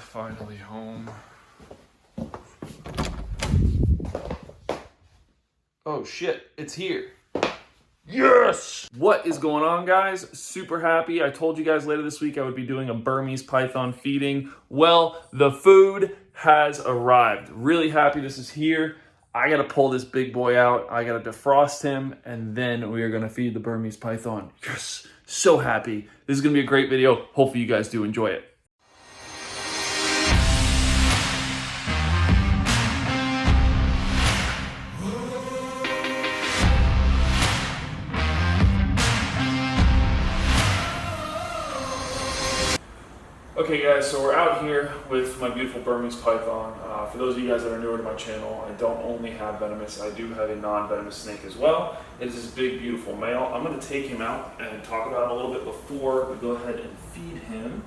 Finally home. Oh shit, it's here. Yes! What is going on, guys? Super happy. I told you guys later this week I would be doing a Burmese Python feeding. Well, the food has arrived. Really happy this is here. I gotta pull this big boy out. I gotta defrost him, and then we are gonna feed the Burmese Python. Yes! So happy. This is gonna be a great video. Hopefully you guys do enjoy it. Okay guys, so we're out here with my beautiful Burmese Python. For those of you guys that are newer to my channel, I don't only have venomous, I do have a non-venomous snake as well. It is this big, beautiful male. I'm going to take him out and talk about him a little bit before we go ahead and feed him.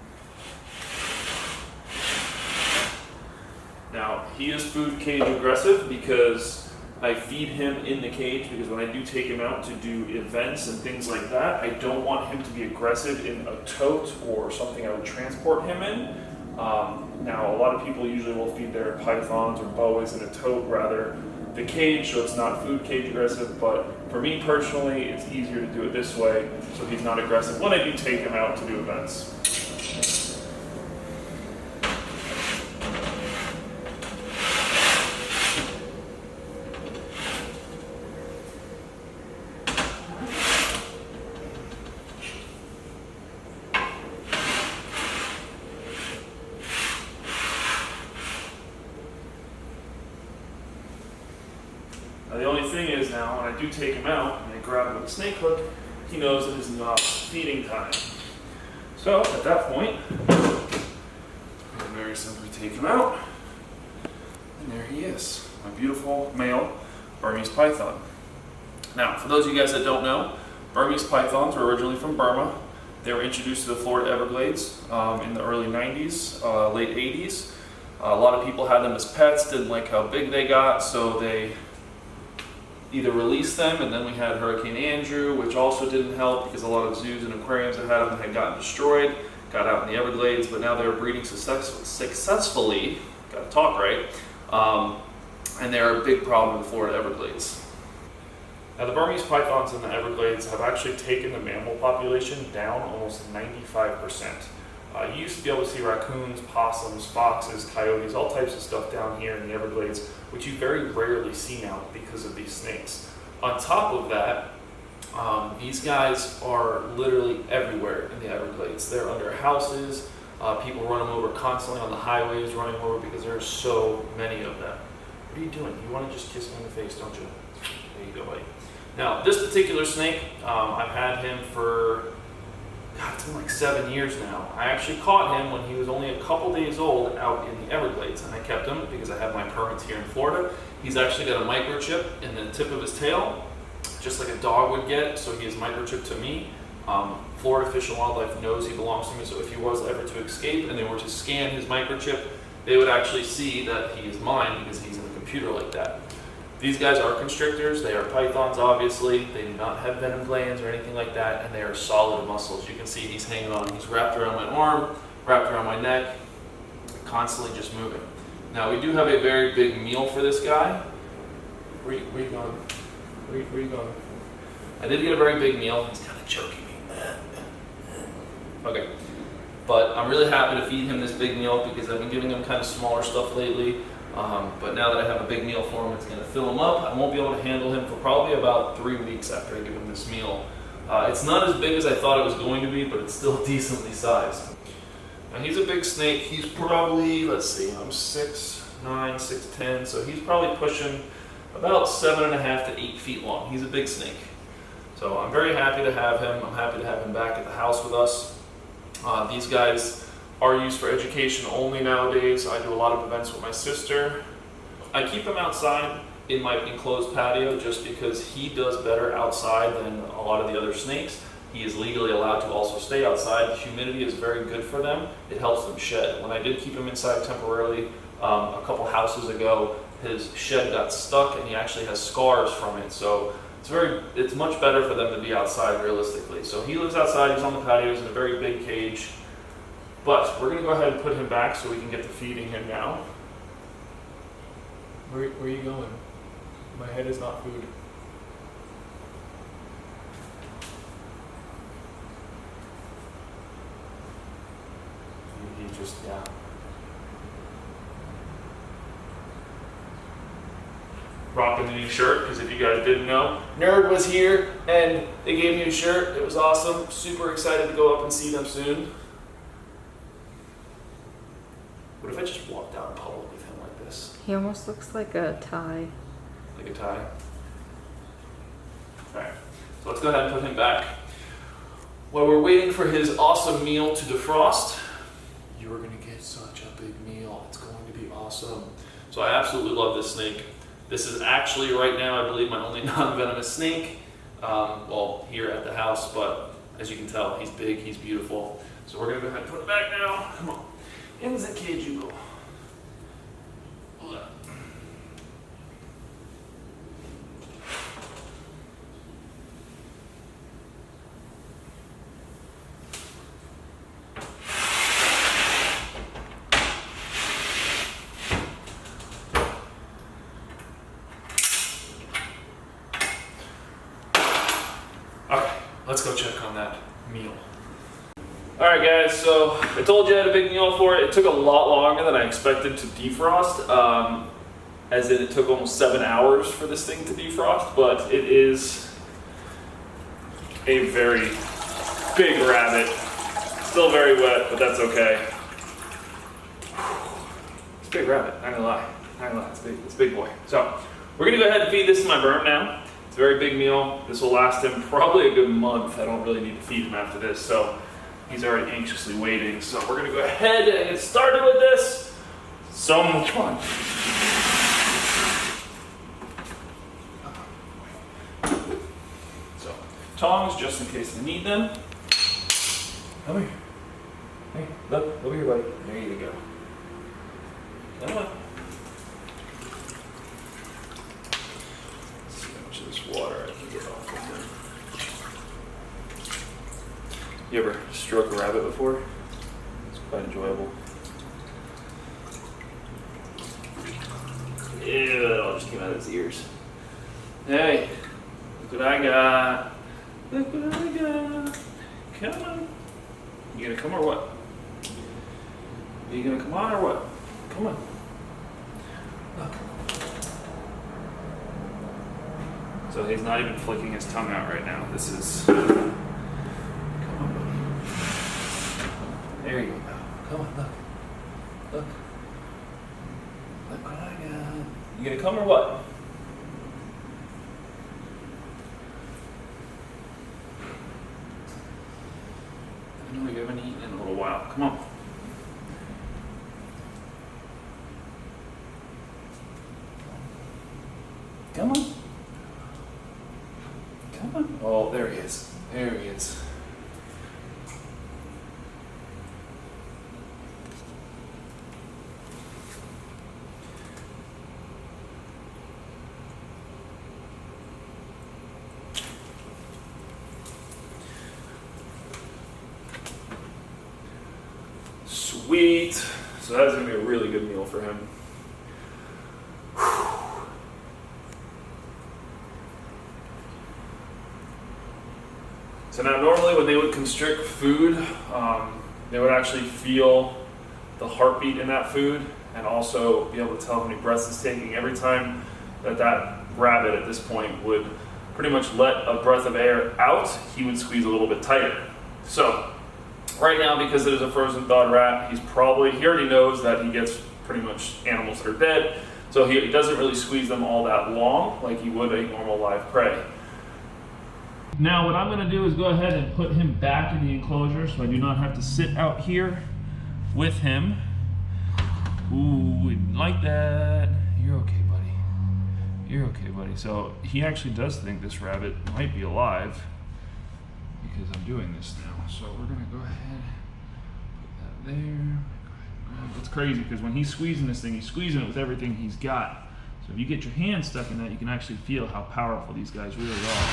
Now, he is food cage aggressive because I feed him in the cage, because when I do take him out to do events and things like that, I don't want him to be aggressive in a tote or something I would transport him in. Now, a lot of people usually will feed their pythons or boas in a tote rather the cage, so it's not food cage aggressive, but for me personally, it's easier to do it this way so he's not aggressive when I do take him out to do events. Now, the only thing is now, when I do take him out and I grab him with a snake hook, he knows it is not feeding time. So, at that point, I very simply take him out, and there he is, my beautiful male Burmese Python. Now, for those of you guys that don't know, Burmese Pythons were originally from Burma. They were introduced to the Florida Everglades in the early 90s, late 80s. A lot of people had them as pets, didn't like how big they got, so they either released them, and then we had Hurricane Andrew, which also didn't help because a lot of zoos and aquariums that had them had gotten destroyed, got out in the Everglades, but now they're breeding successfully, gotta talk right, and they're a big problem in the Florida Everglades. Now, the Burmese pythons in the Everglades have actually taken the mammal population down almost 95%. You used to be able to see raccoons, possums, foxes, coyotes, all types of stuff down here in the Everglades, which you very rarely see now because of these snakes. On top of that, these guys are literally everywhere in the Everglades. They're under houses, people run them over constantly on the highways, running them over because there are so many of them. What are you doing? You want to just kiss me in the face, don't you? There you go, buddy. Now, this particular snake, I've had him for it's been like 7 years now. I actually caught him when he was only a couple days old out in the Everglades, and I kept him because I have my permits here in Florida. He's actually got a microchip in the tip of his tail, just like a dog would get, so he is microchipped to me. Florida Fish and Wildlife knows he belongs to me, so if he was ever to escape and they were to scan his microchip, they would actually see that he is mine because he's in the computer like that. These guys are constrictors, they are pythons obviously, they do not have venom glands or anything like that, and they are solid muscles. You can see he's hanging on, he's wrapped around my arm, wrapped around my neck, constantly just moving. Now, we do have a very big meal for this guy. Where you going? Where you going? I did get a very big meal. He's kind of choking me. Okay, but I'm really happy to feed him this big meal because I've been giving him kind of smaller stuff lately. But now that I have a big meal for him, it's going to fill him up. I won't be able to handle him for probably about 3 weeks after I give him this meal. It's not as big as I thought it was going to be, but it's still decently sized. Now, he's a big snake. He's probably, let's see, I'm 6'9", 6'10", so he's probably pushing about 7.5 to 8 feet long. He's a big snake. So I'm very happy to have him. I'm happy to have him back at the house with us. These guys are used for education only nowadays. I do a lot of events with my sister. I keep him outside in my enclosed patio just because he does better outside than a lot of the other snakes. He is legally allowed to also stay outside. The humidity is very good for them. It helps them shed. When I did keep him inside temporarily a couple houses ago, his shed got stuck and he actually has scars from it. So it's much better for them to be outside realistically. So he lives outside, he's on the patio, he's in a very big cage. But we're gonna go ahead and put him back so we can get to feeding him now. Where are you going? My head is not food. He just, yeah. Rocking the new shirt, because if you guys didn't know, Nerd was here and they gave me a shirt. It was awesome. Super excited to go up and see them soon. What if I just walked down public with him like this? He almost looks like a tie. Like a tie? Alright, so let's go ahead and put him back. While we're waiting for his awesome meal to defrost, you are going to get such a big meal. It's going to be awesome. So I absolutely love this snake. This is actually right now, I believe, my only non-venomous snake. Well, here at the house, but as you can tell, he's big, he's beautiful. So we're going to go ahead and put him back now. Come on. In the cage you go. Okay, let's go check on that meal. Alright guys, so I told you I had a big meal for it. It took a lot longer than I expected to defrost. As in it took almost 7 hours for this thing to defrost, but it is a very big rabbit. Still very wet, but that's okay. It's a big rabbit, not gonna lie. Not gonna lie, it's a big boy. So we're gonna go ahead and feed this to my Burm now. It's a very big meal. This will last him probably a good month. I don't really need to feed him after this, so he's already anxiously waiting. So we're gonna go ahead and get started with this. So much fun. So tongs, just in case I need them. Come here. Hey, look, over here, buddy. There you go. Come on. Let's see how much of this water I can get off of him. You ever stroke a rabbit before? It's quite enjoyable. Ew, it all just came out of his ears. Hey, look what I got. Look what I got. Come on. You gonna come or what? Are you gonna come on or what? Come on. Look. So he's not even flicking his tongue out right now. This is... Come on, buddy. There you go. Come on, look. Look. Look what I got. You gonna come or what? I know you haven't eaten in a little while. Come on. Come on. Come on. Oh, there he is. There he is. Sweet. So that's going to be a really good meal for him. So now normally when they would constrict food, they would actually feel the heartbeat in that food and also be able to tell how many breaths it's taking. Every time that rabbit at this point would pretty much let a breath of air out, he would squeeze a little bit tighter. So right now, because it is a frozen thawed rat, he already knows that he gets pretty much animals that are dead, so he doesn't really squeeze them all that long like he would a normal live prey. Now what I'm going to do is go ahead and put him back in the enclosure so I do not have to sit out here with him. Ooh, we didn't like that. You're okay, buddy. You're okay, buddy. So he actually does think this rabbit might be alive because I'm doing this now. So we're going to go ahead, put that there. It's crazy because when he's squeezing this thing, he's squeezing it with everything he's got. So if you get your hand stuck in that, you can actually feel how powerful these guys really are.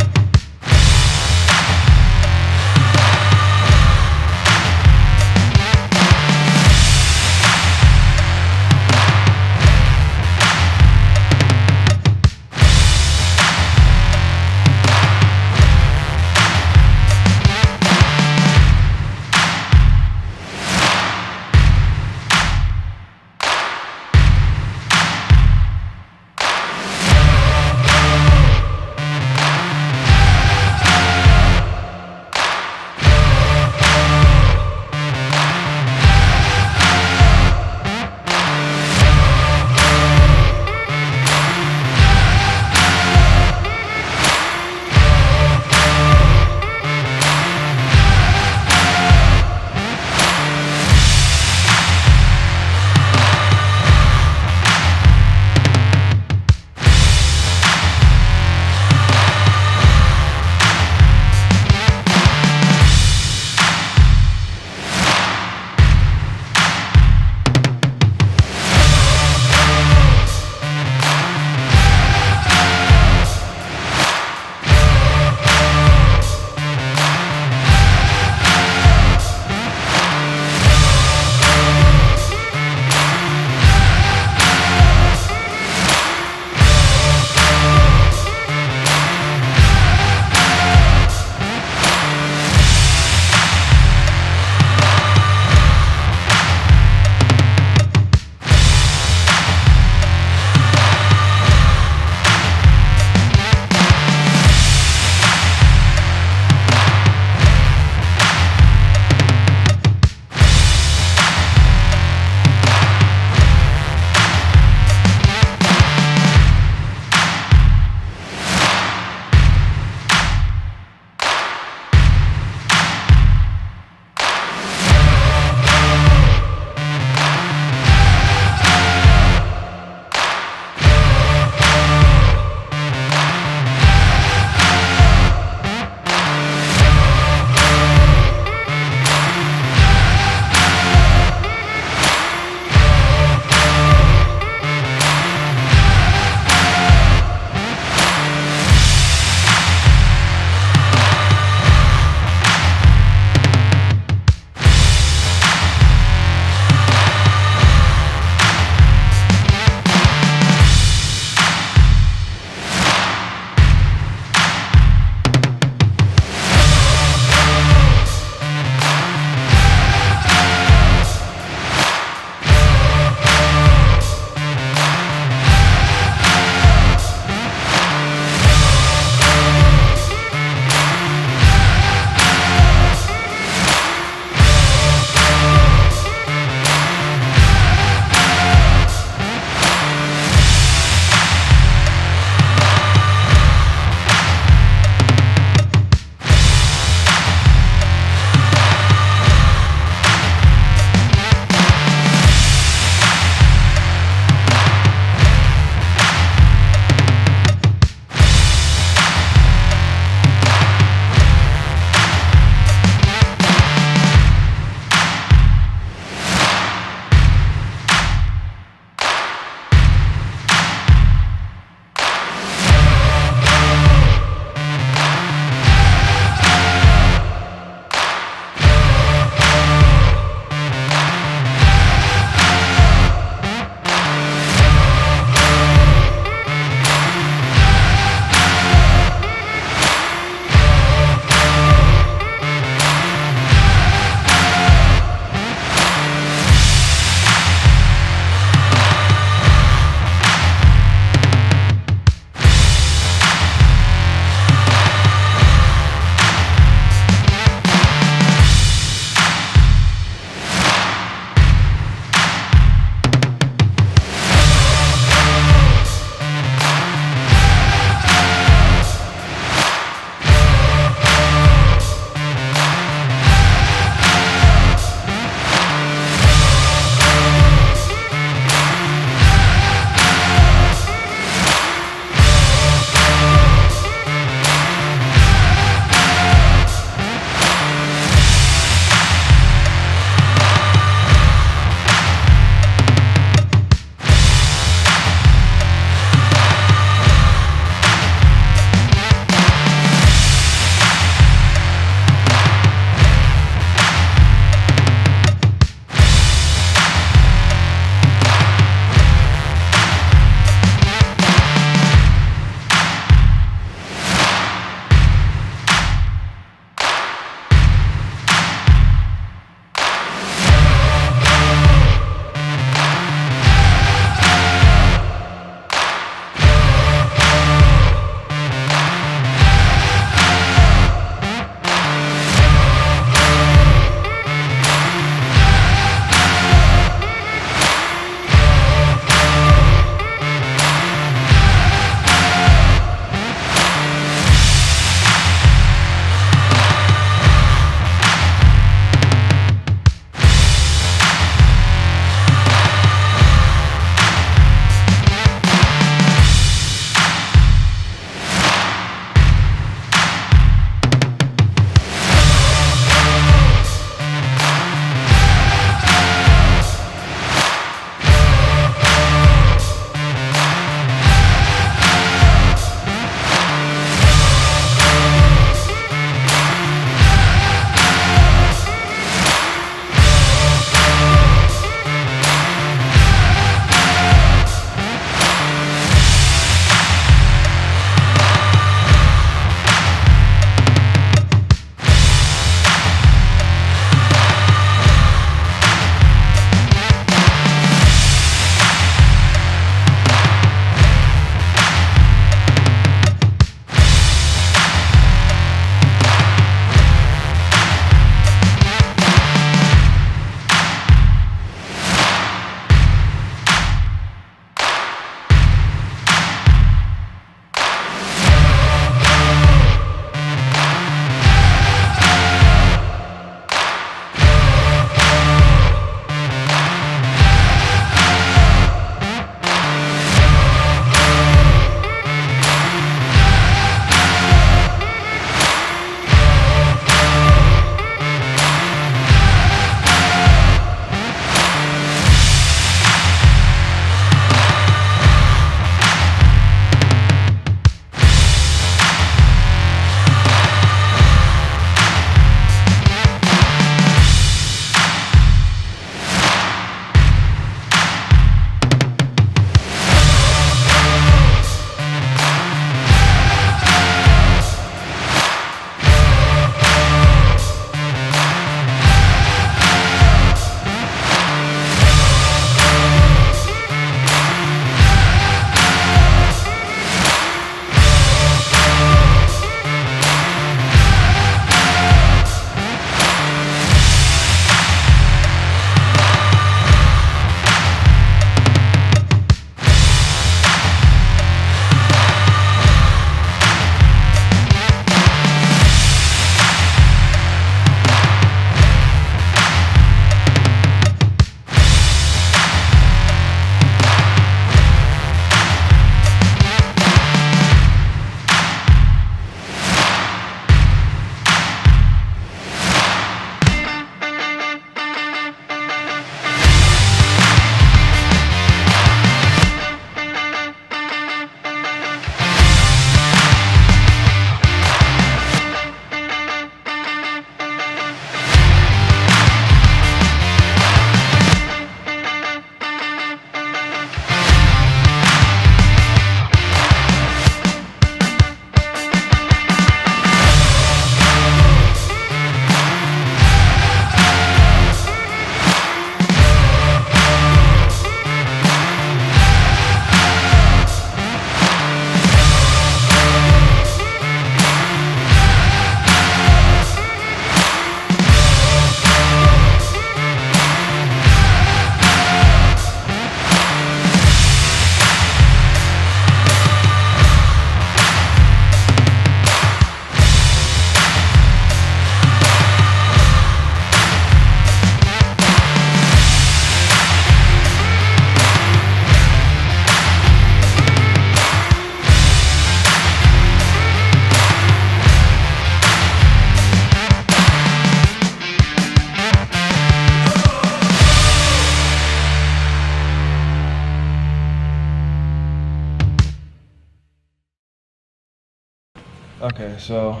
Okay, so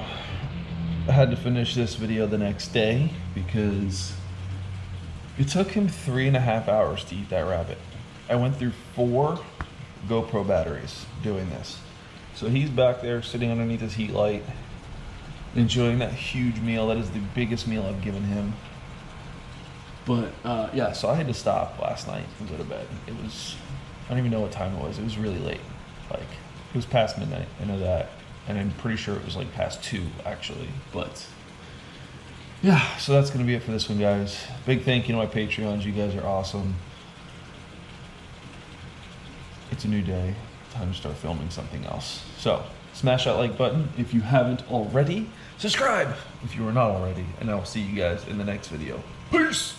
I had to finish this video the next day because it took him 3.5 hours to eat that rabbit. I went through 4 GoPro batteries doing this. So he's back there sitting underneath his heat light, enjoying that huge meal. That is the biggest meal I've given him. But yeah, so I had to stop last night and go to bed. It was, I don't even know what time it was. It was really late. Like, it was past midnight, I know that. And I'm pretty sure it was like past 2 actually. But yeah, so that's gonna be it for this one, guys. Big thank you to my Patreons. You guys are awesome. It's a new day. Time to start filming something else. So smash that like button if you haven't already. Subscribe if you are not already. And I will see you guys in the next video. Peace!